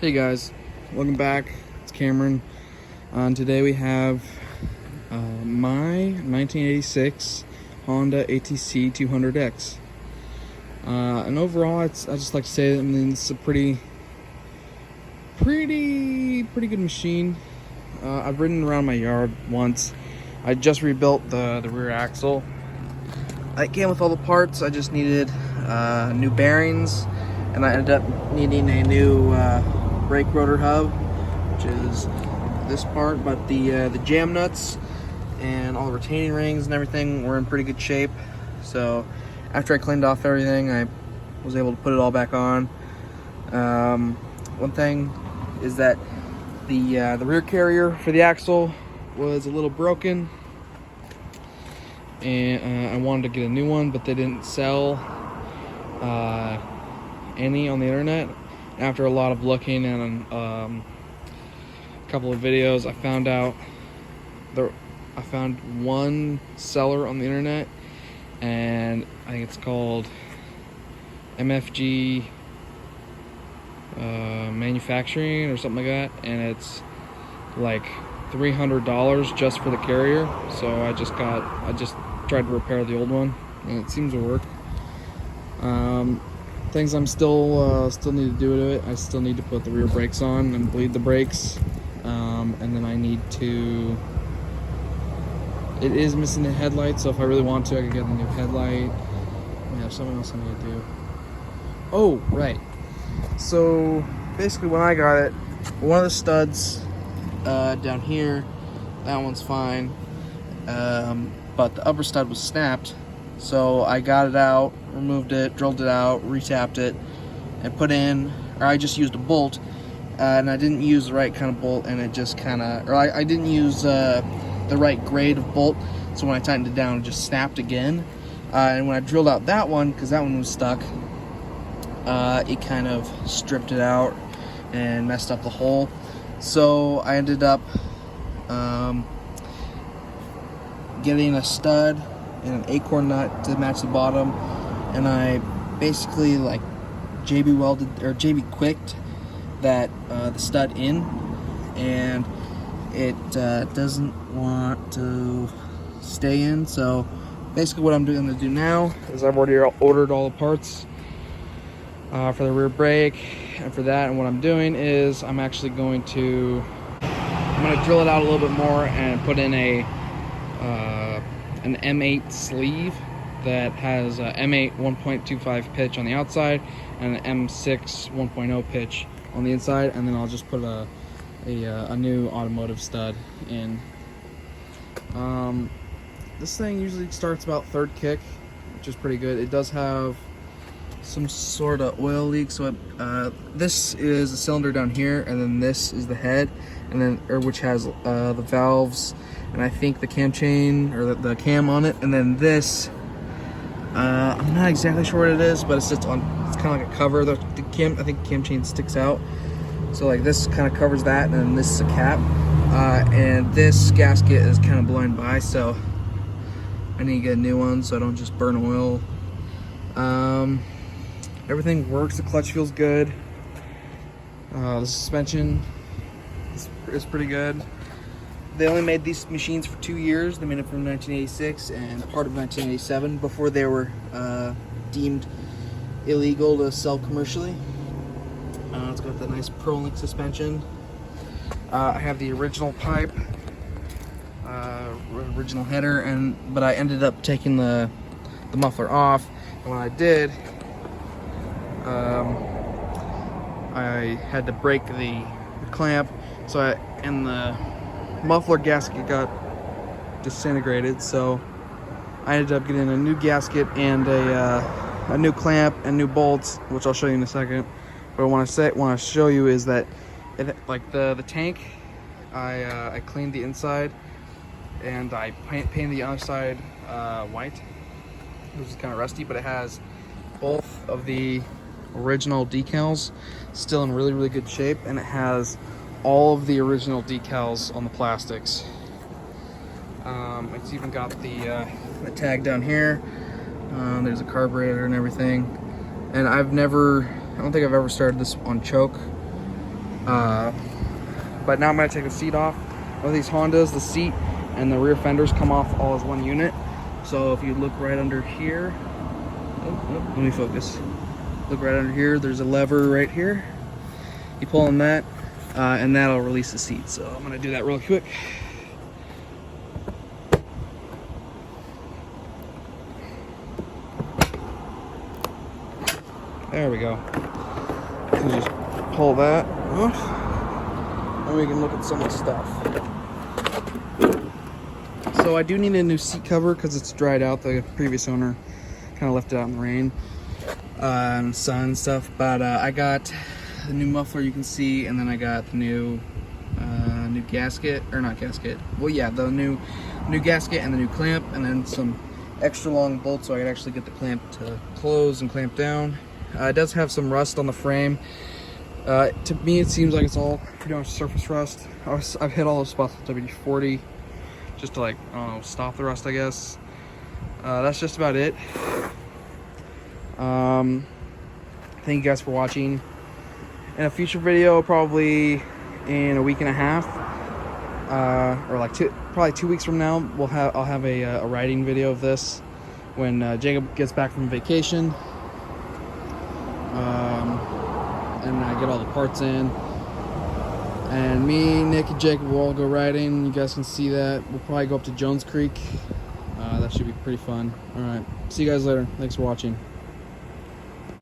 Hey guys, welcome back. It's Cameron. Today we have my 1986 Honda ATC 200X. And overall, I just like to say that it's a pretty good machine. I've ridden around my yard once. I just rebuilt the rear axle. It came with all the parts. I just needed new bearings, and I ended up needing a new brake rotor hub, which is this part. But the jam nuts and all the retaining rings and everything were in pretty good shape. So after I cleaned off everything, I was able to put it all back on. One thing is that the rear carrier for the axle was a little broken, and I wanted to get a new one, but they didn't sell any on the internet. After a lot of looking and a couple of videos, I found one seller on the internet, and I think it's called MFG manufacturing or something like that, and it's like $300 just for the carrier. So I just tried to repair the old one, and it seems to work. Things I'm still need to do to it. I still need to put the rear brakes on and bleed the brakes, and then I need to. It is missing the headlight, so if I really want to, I could get a new headlight. Yeah, something else I need to do. Oh, right. So basically, when I got it, one of the studs down here, that one's fine, but the upper stud was snapped. So I got it out, removed it, drilled it out, retapped it, and put in, or I just used a bolt, and I didn't use the right kind of bolt, and it just kind of, or I didn't use the right grade of bolt, so when I tightened it down, it just snapped again. And when I drilled out that one, because that one was stuck, it kind of stripped it out and messed up the hole. So I ended up getting a stud and an acorn nut to match the bottom, and I basically like JB welded or JB quicked that the stud in, and it doesn't want to stay in. So basically what I'm going to do now is I've already ordered all the parts for the rear brake and for that, and what I'm doing is I'm actually going to drill it out a little bit more and put in an M8 sleeve that has a M8 1.25 pitch on the outside and an M6 1.0 pitch on the inside, and then I'll just put a new automotive stud in. This thing usually starts about third kick, which is pretty good. It does have some sort of oil leak, so this is the cylinder down here, and then this is the head, and then which has the valves, and I think the cam chain or the cam on it, and then this I'm not exactly sure what it is, but it sits on, it's kind of like a cover. I think the cam chain sticks out, so like this kind of covers that, and then this is a cap, and this gasket is kind of blowing by, so I need to get a new one so I don't just burn oil. Everything works. The clutch feels good. The suspension is pretty good. They only made these machines for 2 years. They made it from 1986 and part of 1987 before they were deemed illegal to sell commercially. It's got the nice Pro-Link suspension. I have the original pipe, original header, but I ended up taking the muffler off, and when I did, I had to break the clamp, and the muffler gasket got disintegrated, so I ended up getting a new gasket and a new clamp and new bolts, which I'll show you in a second. But what I want to show you is that like the tank, I cleaned the inside and I painted the outside white. It was kind of rusty, but it has both of the original decals still in really good shape, and it has all of the original decals on the plastics. It's even got the tag down here. There's a carburetor and everything, and I don't think I've ever started this on choke. But now I'm gonna take the seat off. With these Hondas, the seat and the rear fenders come off all as one unit. So if you look right under here, let me focus. Look right under here, there's a lever right here. You pull on that, and that'll release the seat. So I'm gonna do that real quick. There we go. So just pull that off, and we can look at some of the stuff. So I do need a new seat cover because it's dried out. The previous owner kind of left it out in the rain and sun and stuff. But I got the new muffler you can see, and then I got the new gasket, or not gasket. Well, yeah, the new gasket and the new clamp, and then some extra long bolts so I could actually get the clamp to close and clamp down. It does have some rust on the frame. To me, it seems like it's all pretty much surface rust. I've hit all those spots with WD-40 just to, like, I don't know, stop the rust, I guess. That's just about it. Thank you guys for watching. In a future video, probably in a week and a half, or like probably 2 weeks from now, I'll have a riding video of this when Jacob gets back from vacation. And I get all the parts in, and me, Nick, and Jacob will all go riding. You guys can see that. We'll probably go up to Jones Creek. That should be pretty fun. All right, see you guys later. Thanks for watching.